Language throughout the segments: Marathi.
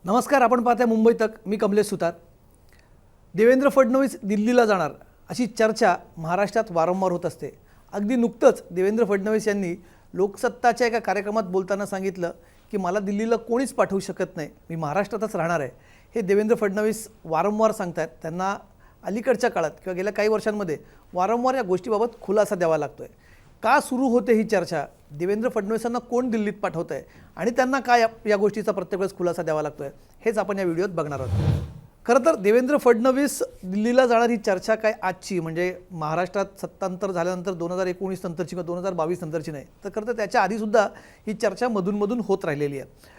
नमस्कार. आपण पाहताय मुंबई तक. मी कमलेश सुतार. देवेंद्र फडणवीस दिल्लीला जाणार अशी चर्चा महाराष्ट्रात वारंवार होत असते. अगदी नुकतंच देवेंद्र फडणवीस यांनी लोकसत्ताच्या एका कार्यक्रमात बोलताना सांगितलं की मला दिल्लीला कोणीच पाठवू शकत नाही, मी महाराष्ट्रातच राहणार आहे. हे देवेंद्र फडणवीस वारंवार सांगतात. त्यांना अलीकडच्या काळात किंवा गेल्या काही वर्षांमध्ये वारंवार या गोष्टीबाबत खुलासा द्यावा लागतोय. का सुरू होते ही चर्चा? देवेंद्र फडणवीसांना कोण दिल्लीत पाठवत आहे आणि त्यांना काय या गोष्टीचा प्रत्येक वेळेस खुलासा द्यावा लागतोय, हेच आपण या व्हिडिओत बघणार आहोत. खरं तर देवेंद्र फडणवीस दिल्लीला जाणार ही चर्चा काय आजची, म्हणजे महाराष्ट्रात सत्तांतर झाल्यानंतर 2019 नंतरची किंवा 2022 नंतरची नाही, तर खरं तर त्याच्या आधीसुद्धा ही चर्चा मधून होत राहिलेली आहे.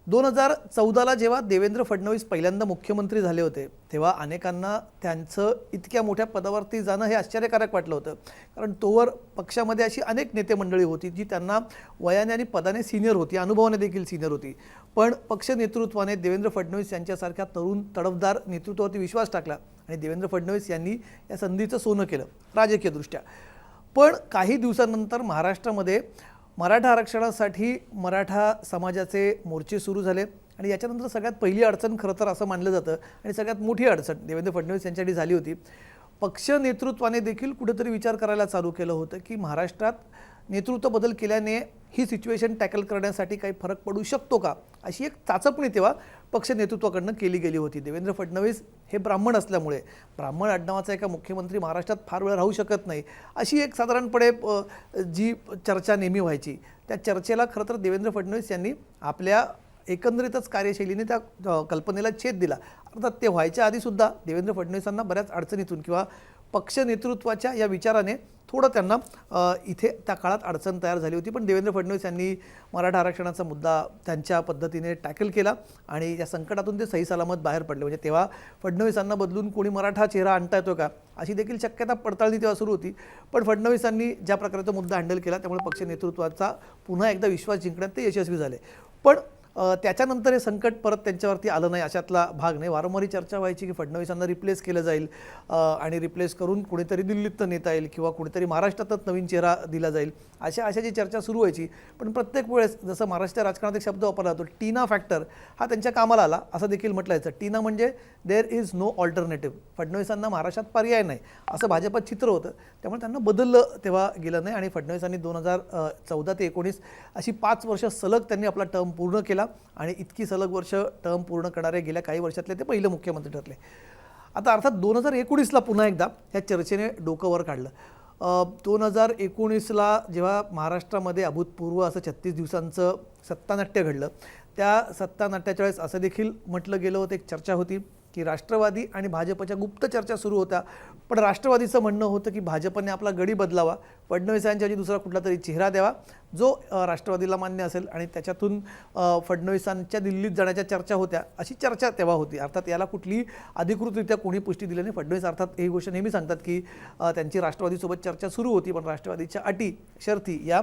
2014ला जेव्हा देवेंद्र फडणवीस पहिल्यांदा मुख्यमंत्री झाले होते तेव्हा अनेकांना त्यांचं इतक्या मोठ्या पदावरती जाणं हे आश्चर्यकारक वाटलं होतं. कारण तोवर पक्षामध्ये अशी अनेक नेते मंडळी होती जी त्यांना वयाने आणि पदाने सिनियर होती, अनुभवाने देखील सिनियर होती. पण पक्ष नेतृत्वाने देवेंद्र फडणवीस यांच्यासारख्या तरुण तडफदार नेतृत्वावरती विश्वास टाकला आणि देवेंद्र फडणवीस यांनी या संधीचं सोनं केलं राजकीयदृष्ट्या. पण काही दिवसांनंतर महाराष्ट्रामध्ये मराठा आरक्षणासाठी मराठा समाजाचे मोर्चे सुरू झाले आणि याच्यानंतर सगळ्यात पहिली अडचण खरं तर असं मानलं जातं आणि सगळ्यात मोठी अडचण देवेंद्र फडणवीस यांच्यासाठी झाली होती. पक्ष नेतृत्वाने देखील कुठेतरी विचार करायला चालू केलं होतं की महाराष्ट्रात नेतृत्व बदल केल्याने ही सिच्युएशन टॅकल करण्यासाठी काही फरक पडू शकतो का, अशी एक चाचपणी तेव्हा पक्ष नेतृत्वाकडनं केली गेली होती. देवेंद्र फडणवीस हे ब्राह्मण असल्यामुळे ब्राह्मण आडनावाचा एका मुख्यमंत्री महाराष्ट्रात फार वेळ राहू शकत नाही, अशी एक साधारणपणे जी चर्चा नेहमी व्हायची. त्या चर्चेला खरं तर देवेंद्र फडणवीस यांनी आपल्या एकंदरीतच कार्यशैलीने त्या कल्पनेला छेद दिला. अर्थात ते व्हायच्या आधीसुद्धा देवेंद्र फडणवीसांना बऱ्याच अडचणीतून किंवा पक्ष नेतृत्वाच्या या विचाराने थोडं त्यांना इथे त्या काळात अडचण तयार झाली होती. पण देवेंद्र फडणवीस यांनी मराठा आरक्षणाचा मुद्दा त्यांच्या पद्धतीने टॅकल केला आणि या संकटातून ते सही सलामत बाहेर पडले. म्हणजे तेव्हा फडणवीसांना बदलून कोणी मराठा चेहरा आणता येतो का, अशी देखील शक्यता पडताळणी तेव्हा सुरू होती. पण फडणवीसांनी ज्या प्रकारे तो मुद्दा हँडल केला त्यामुळे पक्ष नेतृत्वाचा पुन्हा एकदा विश्वास जिंकण्यात ते यशस्वी झाले. पण त्याच्यानंतर हे संकट परत त्यांच्यावरती आलं नाही अशातला भाग नाही. वारंवार चर्चा व्हायची की फडणवीसांना रिप्लेस केलं जाईल आणि रिप्लेस करून कुणीतरी दिल्लीत नेता येईल किंवा कुणीतरी महाराष्ट्रातच नवीन चेहरा दिला जाईल, अशाची चर्चा सुरू व्हायची. पण प्रत्येक वेळेस जसं महाराष्ट्र राजकारणात एक शब्द वापरला जातो, टीना फॅक्टर, हा त्यांच्या कामाला आला असं देखील म्हटलं जायचं. टीना म्हणजे देअर इज नो ऑल्टरनेटिव्ह. फडणवीसांना महाराष्ट्रात पर्याय नाही असं भाजपात चित्र होतं, त्यामुळे त्यांना बदललं तेव्हा गेलं नाही. आणि फडणवीसांनी 2014 ते 2019 अशी 5 वर्ष सलग त्यांनी आपला टर्म पूर्ण केला आणि इतकी सलग वर्ष टर्म पूर्ण करणारे गेल्या काही वर्षातले ते पहिले मुख्यमंत्री ठरले. आता अर्थात 2019ला पुन्हा एकदा ह्या चर्चेने डोकं वर काढलं. 2019ला जेव्हा महाराष्ट्रामध्ये अभूतपूर्व असं 36 दिवसांचं सत्तानाट्य घडलं, त्या सत्तानाट्याच्या वेळेस असं देखील म्हटलं गेलं होतं, एक चर्चा होती की राष्ट्रवादी आणि भाजपच्या गुप्त चर्चा सुरू होत्या. पण राष्ट्रवादीचं म्हणणं होतं की भाजपने आपला गडी बदलावा, फडणवीसांच्याऐवजी दुसरा कुठला तरी चेहरा द्यावा जो राष्ट्रवादीला मान्य असेल आणि त्याच्यातून फडणवीसांच्या दिल्लीत जाण्याच्या चर्चा होत्या, अशी चर्चा तेव्हा होती. अर्थात याला कुठली अधिकृतरित्या कोणी पुष्टी दिली नाही. फडणवीस अर्थात ही गोष्ट नेहमी सांगतात की त्यांची राष्ट्रवादीसोबत चर्चा सुरू होती, पण राष्ट्रवादीच्या अटी शर्ती या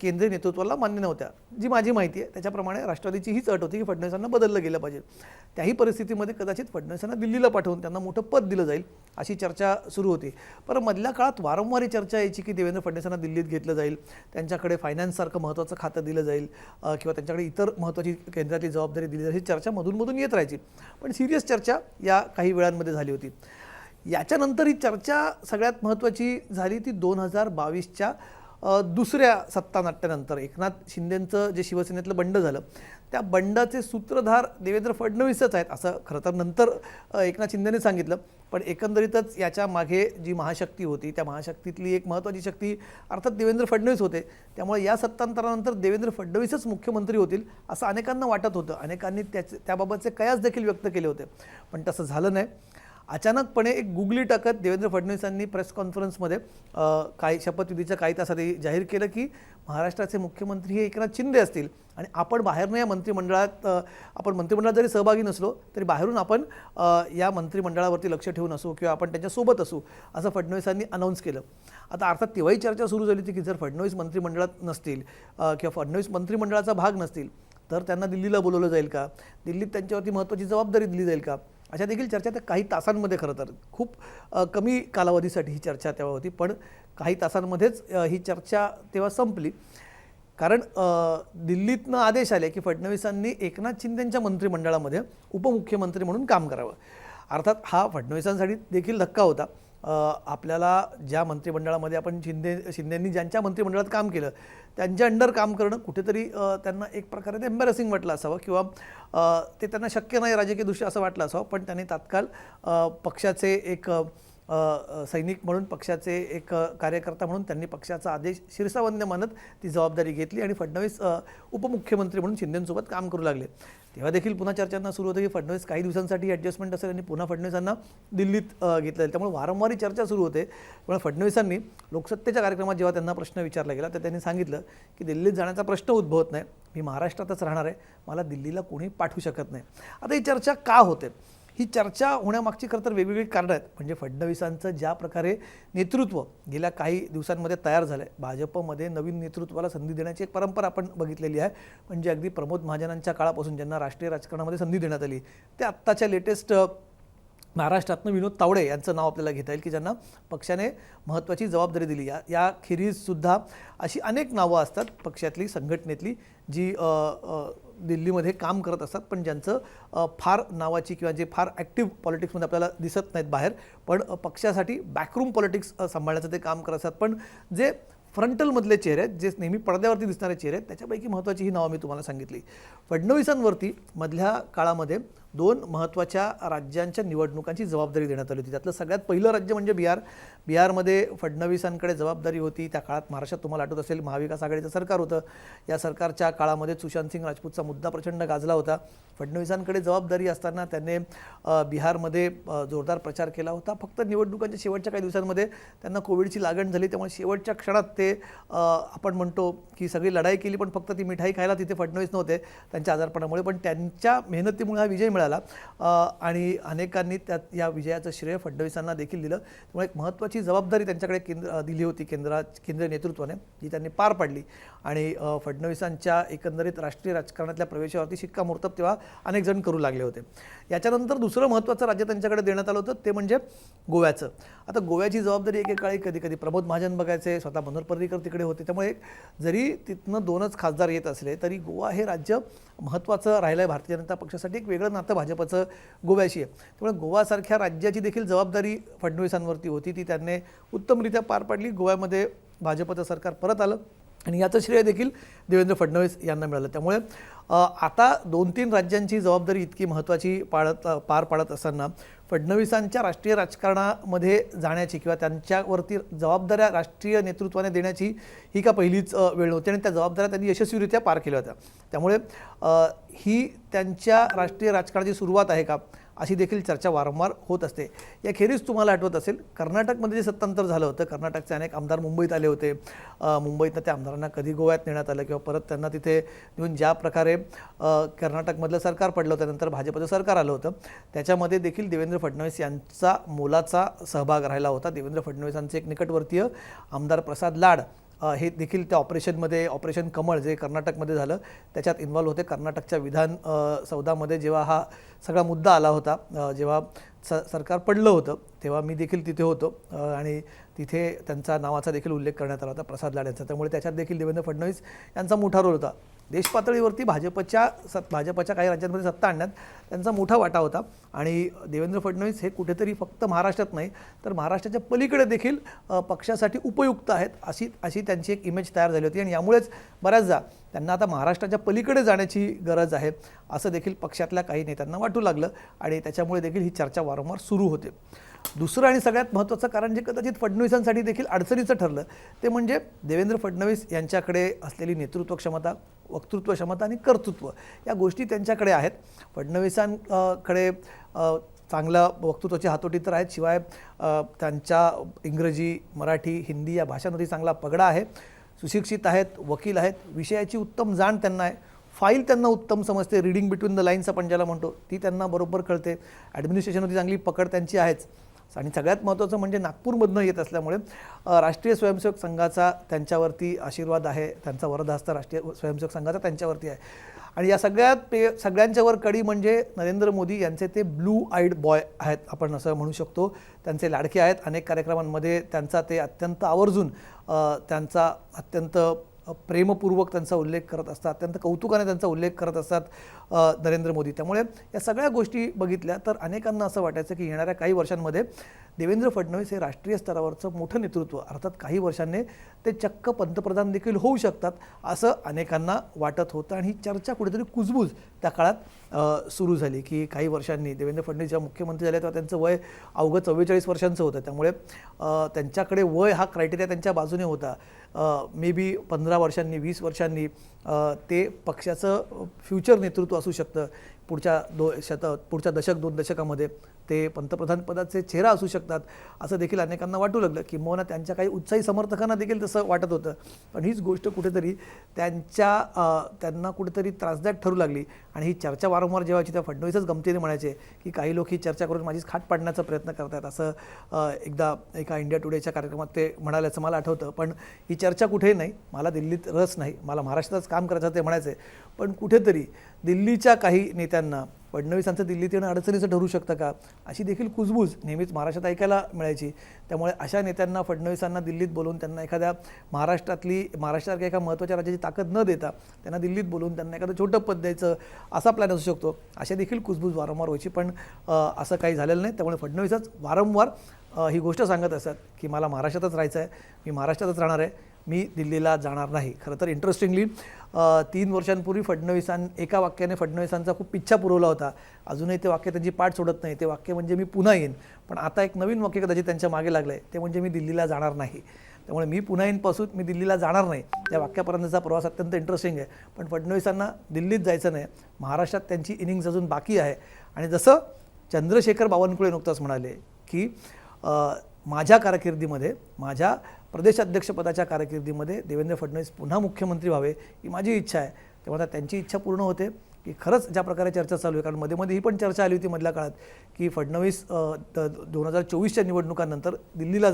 केंद्रीय नेतृत्वाला मान्य नव्हत्या. जी माझी माहिती आहे त्याच्याप्रमाणे राष्ट्रवादीची हीच अट होती की फडणवीसांना बदललं गेलं पाहिजे. त्याही परिस्थितीमध्ये कदाचित फडणवीसांना दिल्लीला पाठवून त्यांना मोठं पद दिलं जाईल अशी चर्चा सुरू होती. पण मधल्या काळात वारंवार चर्चा यायची की देवेंद्र फडणवीसांना दिल्लीत घेतलं जाईल, त्यांच्याकडे फायनान्ससारखं महत्त्वाचं खातं दिलं जाईल किंवा त्यांच्याकडे इतर महत्त्वाची केंद्रातली जबाबदारी दिली जाईल, ही चर्चा मधून येत राहायची. पण सिरियस चर्चा या काही वेळांमध्ये झाली होती. याच्यानंतर ही चर्चा सगळ्यात महत्त्वाची झाली ती 2022च्या दुसऱ्या सत्तानाट्यानंतर. एकनाथ शिंदेंचं जे शिवसेनेतलं बंड झालं, त्या बंडाचे सूत्रधार देवेंद्र फडणवीसच आहेत असं खरं तर नंतर एकनाथ शिंदेने सांगितलं. पण एकंदरीतच याच्या मागे जी महाशक्ती होती त्या महाशक्तीतली एक महत्त्वाची शक्ती अर्थात देवेंद्र फडणवीस होते. त्यामुळे या सत्तांतरानंतर देवेंद्र फडणवीसच मुख्यमंत्री होतील असं अनेकांना वाटत होतं. अनेकांनी त्याबाबतचे कयास देखील व्यक्त केले होते, पण तसं झालं नाही. अचानकपणे एक गुगली टाकत देवेंद्र फडणवीसांनी प्रेस कॉन्फरन्समध्ये काही शपथविधीच्या काही तासाआधी जाहीर केलं की महाराष्ट्राचे मुख्यमंत्री हे एकनाथ शिंदे असतील आणि आपण बाहेरनं या मंत्रिमंडळात आपण मंत्रिमंडळात जरी सहभागी नसलो तरी बाहेरून आपण या मंत्रिमंडळावरती लक्ष ठेवून असू किंवा आपण त्यांच्यासोबत असू असं फडणवीसांनी अनाऊन्स केलं. आता अर्थात तेव्हाही चर्चा सुरू झाली होती की जर फडणवीस मंत्रिमंडळात नसतील किंवा फडणवीस मंत्रिमंडळाचा भाग नसतील तर त्यांना दिल्लीला बोलवलं जाईल का, दिल्लीत त्यांच्यावरती महत्त्वाची जबाबदारी दिली जाईल का, अशा देखील चर्चा त्या काही तासांमध्ये, खरं तर खूप कमी कालावधीसाठी ही चर्चा तेव्हा होती, पण काही तासांमध्येच ही चर्चा तेव्हा संपली. कारण दिल्लीतनं आदेश आले की फडणवीसांनी एकनाथ शिंदेंच्या मंत्रिमंडळामध्ये उपमुख्यमंत्री म्हणून काम करावं. अर्थात हा फडणवीसांसाठी देखील धक्का होता. आपल्याला ज्या मंत्रिमंडळामध्ये आपण शिंदेंनी ज्यांच्या मंत्रिमंडळात काम केलं त्यांच्या अंडर काम करणं कुठेतरी त्यांना एक प्रकारे ते एम्बॅरसिंग वाटलं असावं किंवा ते त्यांना शक्य नाही राजकीयदृष्ट्या असं वाटलं असावं. पण त्यांनी तात्काळ पक्षाचे एक सैनिक म्हणून, पक्षाचे एक कार्यकर्ता म्हणून त्यांनी पक्षाचा आदेश शिरसावंद्य मानत ती जबाबदारी घेतली आणि फडणवीस उपमुख्यमंत्री म्हणून शिंदेंसोबत काम करू लागले. तेव्हा देखील पुन्हा चर्चांना सुरू होतं की फडणवीस काही दिवसांसाठी ॲडजस्टमेंट असेल आणि पुन्हा फडणवीसांना दिल्लीत घेतलं. त्यामुळे वारंवार चर्चा सुरू होते. पण फडणवीसांनी लोकसत्तेच्या कार्यक्रमात जेव्हा त्यांना प्रश्न विचारला गेला तर त्यांनी सांगितलं की दिल्लीत जाण्याचा प्रश्न उद्भवत नाही, मी महाराष्ट्रातच राहणार आहे, मला दिल्लीला कोणी पाठवू शकत नाही. आता ही चर्चा का होते? ही चर्चा होण्यामागची खरं तर वेगवेगळी कारणं आहेत. म्हणजे फडणवीसांचं ज्या प्रकारे नेतृत्व गेल्या काही दिवसांमध्ये तयार झालं आहे, भाजपमध्ये नवीन नेतृत्वाला संधी देण्याची एक परंपरा आपण बघितलेली आहे. म्हणजे अगदी प्रमोद महाजनांच्या काळापासून ज्यांना राष्ट्रीय राजकारणामध्ये संधी देण्यात आली ते आत्ताच्या लेटेस्ट महाराष्ट्रातनं विनोद तावडे यांचं नाव आपल्याला घेता येईल की ज्यांना पक्षाने महत्त्वाची जबाबदारी दिली. याखेरीजसुद्धा अशी अनेक नावं असतात पक्षातली, संघटनेतली, जी दिल्लीमध्ये काम करत असतात पण ज्यांचं फार नावाची किंवा जे फार ॲक्टिव्ह पॉलिटिक्समध्ये आपल्याला दिसत नाहीत बाहेर, पण पक्षासाठी बॅकरूम पॉलिटिक्स सांभाळण्याचं ते काम करत असतात. पण जे फ्रंटलमधले चेहरे आहेत, जे नेहमी पडद्यावरती दिसणारे चेहरे आहेत, त्याच्यापैकी महत्त्वाची ही नावं मी तुम्हाला सांगितली. फडणवीसांवरती मधल्या काळामध्ये 2 महत्त्वाच्या राज्यांच्या निवडणुकांची जबाबदारी देण्यात आली होती. त्यातलं सगळ्यात पहिलं राज्य म्हणजे बिहार. बिहारमध्ये फडणवीसांकडे जबाबदारी होती. त्या काळात महाराष्ट्रात तुम्हाला आठवत असेल महाविकास आघाडीचं सरकार होतं. या सरकारच्या काळामध्ये सुशांत सिंग राजपूतचा मुद्दा प्रचंड गाजला होता. फडणवीसांकडे जबाबदारी असताना त्यांनी बिहारमध्ये जोरदार प्रचार केला होता. फक्त निवडणुकांच्या शेवटच्या काही दिवसांमध्ये त्यांना कोविडची लागण झाली. त्यामुळे शेवटच्या क्षणात ते आपण म्हणतो की सगळी लढाई केली, पण फक्त ती मिठाई खायला तिथे फडणवीस नव्हते त्यांच्या आजारपणामुळे. पण त्यांच्या मेहनतीमुळे हा विजय मिळाला आणि अनेकांनी या विजयाचं श्रेय फडणवीसांना देखील दिलं. त्यामुळे एक महत्त्वाची जबाबदारी त्यांच्याकडे दिली होती केंद्रीय नेतृत्वाने, जी त्यांनी पार पाडली आणि फडणवीसांच्या एकंदरीत राष्ट्रीय राजकारणातल्या प्रवेशावरती शिक्कामोर्तब तेव्हा अनेक जण करू लागले होते. याच्यानंतर दुसरं महत्त्वाचं राज्य त्यांच्याकडे देण्यात आलं होतं ते म्हणजे गोव्याचं. आता गोव्याची जबाबदारी एकेकाळी कधी प्रमोद महाजन बघायचे, स्वतः मनोहर पर्रीकर तिकडे होते. त्यामुळे जरी तिथनं 2च खासदार येत असले तरी गोवा हे राज्य महत्त्वाचं राहिलं आहे भारतीय जनता पक्षासाठी. एक वेगळं नातं भाजपचं गोव्याशी आहे. त्यामुळे गोवासारख्या राज्याची देखील जबाबदारी फडणवीसांवरती होती, ती त्यांनी उत्तमरित्या पार पाडली. गोव्यामध्ये भाजपचं सरकार परत आलं आणि याचं श्रेय देखील देवेंद्र फडणवीस यांना मिळालं. त्यामुळे आता 2-3 राज्यांची जबाबदारी इतकी महत्त्वाची पार पाडत असताना फडणवीसांच्या राष्ट्रीय राजकारणामध्ये जाण्याची किंवा त्यांच्यावरती जबाबदाऱ्या राष्ट्रीय नेतृत्वाने देण्याची ही का पहिलीच वेळ नव्हती आणि त्या जबाबदाऱ्या त्यांनी यशस्वीरित्या पार केल्या होत्या. त्यामुळे ही त्यांच्या राष्ट्रीय राजकारणाची सुरुवात आहे का अशी देखील चर्चा वारंवार होत असते. याखेरीज तुम्हाला आठवत असेल कर्नाटकमध्ये जे सत्तांतर झालं होतं, कर्नाटकचे अनेक आमदार मुंबईत आले होते. मुंबईतनं त्या आमदारांना कधी गोव्यात नेण्यात आलं किंवा परत त्यांना तिथे नेऊन ज्या प्रकारे कर्नाटकमधलं सरकार पडलं होतं, नंतर भाजपचं सरकार आलं होतं, त्याच्यामध्ये देखील देवेंद्र फडणवीस यांचा मोलाचा सहभाग राहिला होता. देवेंद्र फडणवीसांचे एक निकटवर्तीय आमदार प्रसाद लाड हे देखील त्या ऑपरेशनमध्ये, ऑपरेशन कमळ जे कर्नाटकमध्ये झालं त्याच्यात इन्व्हॉल्व होते. कर्नाटकच्या विधान सौदामध्ये जेव्हा हा सगळा मुद्दा आला होता, जेव्हा सरकार पडलं होतं, तेव्हा मी देखील तिथे होतो आणि तिथे त्यांचा नावाचा देखील उल्लेख करण्यात आला होता, प्रसाद लाड यांचा. त्यामुळे त्याच्यात देखील देवेंद्र फडणवीस यांचा मोठा रोल होता. देश पातळीवरती भाजपच्या काही राज्यांमध्ये सत्ता आणण्यात त्यांचा मोठा वाटा होता आणि देवेंद्र फडणवीस हे कुठेतरी फक्त महाराष्ट्रात नाही तर महाराष्ट्राच्या पलीकडे देखील पक्षासाठी उपयुक्त आहेत अशी त्यांची एक इमेज तयार झाली होती आणि यामुळेच बऱ्याचदा त्यांना आता महाराष्ट्राच्या पलीकडे जाण्याची गरज आहे असं देखील पक्षातल्या काही नेत्यांना वाटू लागलं आणि त्याच्यामुळे देखील ही चर्चा वारंवार सुरू होते. दुसरं आणि सगळ्यात महत्त्वाचं कारण जे कदाचित फडणवीसांसाठी देखील अडचणीचं ठरलं ते म्हणजे देवेंद्र फडणवीस यांच्याकडे असलेली नेतृत्व क्षमता, वक्तृत्व क्षमता आणि कर्तृत्व या गोष्टी त्यांच्याकडे आहेत. फडणवीसांकडे चांगला वक्तृत्वाची हातोटी तर आहेत, शिवाय त्यांच्या इंग्रजी, मराठी, हिंदी या भाषांमध्ये चांगला पगडा आहे. सुशिक्षित आहेत, वकील आहेत, विषयाची उत्तम जाण त्यांना आहे, फाईल त्यांना उत्तम समजते, रीडिंग बिटवीन द लाईन्स आपण ज्याला म्हणतो ती त्यांना बरोबर कळते, ॲडमिनिस्ट्रेशनमध्ये चांगली पकड त्यांची आहेच आणि सगळ्यात महत्त्वाचं म्हणजे नागपूरमधनं येत असल्यामुळे राष्ट्रीय स्वयंसेवक संघाचा त्यांच्यावरती आशीर्वाद आहे, त्यांचा वरदहस्त राष्ट्रीय स्वयंसेवक संघाचा त्यांच्यावरती आहे. आणि या सगळ्यांच्यावर कडी म्हणजे नरेंद्र मोदी यांचे ते ब्लू आईड बॉय आहेत आपण असं म्हणू शकतो. त्यांचे लाडके आहेत. अनेक कार्यक्रमांमध्ये त्यांचा ते अत्यंत आवर्जून त्यांचा अत्यंत प्रेमपूर्वक त्यांचा उल्लेख करत असतात, अत्यंत कौतुकाने त्यांचा उल्लेख करत असतात नरेंद्र मोदी. त्यामुळे या सगळ्या गोष्टी बघितल्या तर अनेकांना असं वाटायचं की येणाऱ्या काही वर्षांमध्ये देवेंद्र फडणवीस हे राष्ट्रीय स्तरावरचं मोठं नेतृत्व, अर्थात काही वर्षांनी ते चक्क पंतप्रधान देखील होऊ शकतात असं अनेकांना वाटत होतं. आणि ही चर्चा कुठेतरी कुजबूज त्या काळात सुरू झाली की काही वर्षांनी देवेंद्र फडणवीस जेव्हा मुख्यमंत्री झाले तेव्हा त्यांचं वय अवघं 44 वर्षांचं होतं. त्यामुळे त्यांच्याकडे वय हा क्रायटेरिया त्यांच्या बाजूने होता. मे बी 15 वर्षांनी 20 वर्षांनी ते पक्षाचं फ्युचर नेतृत्व असू शकतं. पुढच्या दशक 2 दशकामध्ये ते पंतप्रधान पदाचे चेहरा असू शकतात असं देखील अनेकांना वाटू लागलं. किंबहुना त्यांच्या काही उत्साही समर्थकांना देखील तसं वाटत होतं. पण हीच गोष्ट कुठेतरी त्यांना कुठेतरी त्रासदायक ठरू लागली. आणि ही चर्चा वारंवार जेव्हा तेव्हा फडणवीसच गमतीने म्हणायचे की काही लोक ही चर्चा करून माझीच खाट पाडण्याचा प्रयत्न करतात असं एकदा एका इंडिया टुडेच्या कार्यक्रमात ते म्हणाल्याचं मला आठवतं. पण ही चर्चा कुठेही नाही, मला दिल्लीत रस नाही, मला महाराष्ट्रातच काम करायचं ते म्हणायचे. पण कुठेतरी दिल्लीच्या काही नेत्यांना फडणवीसांचं दिल्लीत येणं अडचणीचं ठरू शकतं का अशी देखील कुजबूज नेहमीच महाराष्ट्रात ऐकायला मिळायची. त्यामुळे अशा नेत्यांना फडणवीसांना दिल्लीत बोलवून त्यांना एखाद्या महाराष्ट्रासारख्या एका महत्त्वाच्या राज्याची ताकद न देता त्यांना दिल्लीत बोलवून त्यांना एखादं छोटं पद द्यायचं असा प्लॅन असू शकतो. अशा देखील कुजबूज वारंवार व्हायची. पण असं काही झालेलं नाही. त्यामुळे फडणवीसच वारंवार ही गोष्ट सांगत असतात की मला महाराष्ट्रातच राहायचं आहे, मी महाराष्ट्रातच राहणार आहे, मी दिल्लीला जाणार नाही. खरं तर इंटरेस्टिंगली 3 वर्षांपूर्वी एका वाक्याने फडणवीसांचा खूप पिच्छा पुरवला होता. अजूनही ते वाक्य त्यांची पाठ सोडत नाही. ते वाक्य म्हणजे मी पुन्हा येईन. पण आता एक नवीन वाक्य कदाचित त्यांच्या मागे लागलं आहे, ते म्हणजे मी दिल्लीला जाणार नाही. त्यामुळे मी पुन्हा येईनपासून मी दिल्लीला जाणार नाही त्या वाक्यापर्यंतचा प्रवास अत्यंत इंटरेस्टिंग आहे. पण फडणवीसांना दिल्लीत जायचं नाही, महाराष्ट्रात त्यांची इनिंग्स अजून बाकी आहे. आणि जसं चंद्रशेखर बावनकुळे नुकताच म्हणाले की माझ्या कारकिर्दीमध्ये, माझ्या प्रदेशाध्यक्षपदाच्या कारकिर्दीमध्ये देवेंद्र फडणवीस पुन्हा मुख्यमंत्री व्हावे ही माझी इच्छा आहे. तेव्हा आता त्यांची इच्छा पूर्ण होते की खरंच ज्या प्रकारे चर्चा चालू आहे, कारण मध्ये ही पण चर्चा आली होती मधल्या काळात की फडणवीस 2024च्या निवडणुकांनंतर दिल्लीला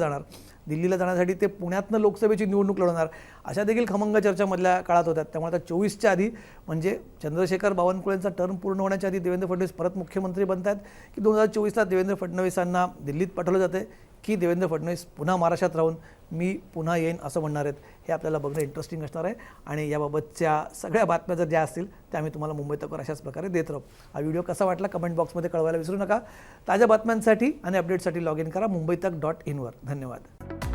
जाण्यासाठी ते पुण्यातनं लोकसभेची निवडणूक लढवणार अशा देखील खमंग चर्चा मधल्या काळात होत्या. त्यामुळे आता 24च्या आधी म्हणजे चंद्रशेखर बावनकुळेंचा टर्म पूर्ण होण्याच्या आधी देवेंद्र फडणवीस परत मुख्यमंत्री बनतात की 2024ला देवेंद्र फडणवीसांना दिल्लीत पाठवलं जाते की देवेंद्र फडणवीस पुन्हा महाराष्ट्रात राहून मी पुन्हा येईन असं म्हणणार आहेत, हे आपल्याला बघणं इंटरेस्टिंग असणार आहे. आणि याबाबतच्या सगळ्या बातम्या जर ज्या असतील त्या आम्ही तुम्हाला मुंबई तक अशाच प्रकारे देत राहू. हा व्हिडिओ कसा वाटला कमेंट बॉक्समध्ये कळवायला विसरू नका. ताज्या बातम्यांसाठी आणि अपडेटसाठी लॉग इन करा मुंबईतक.in वर. धन्यवाद.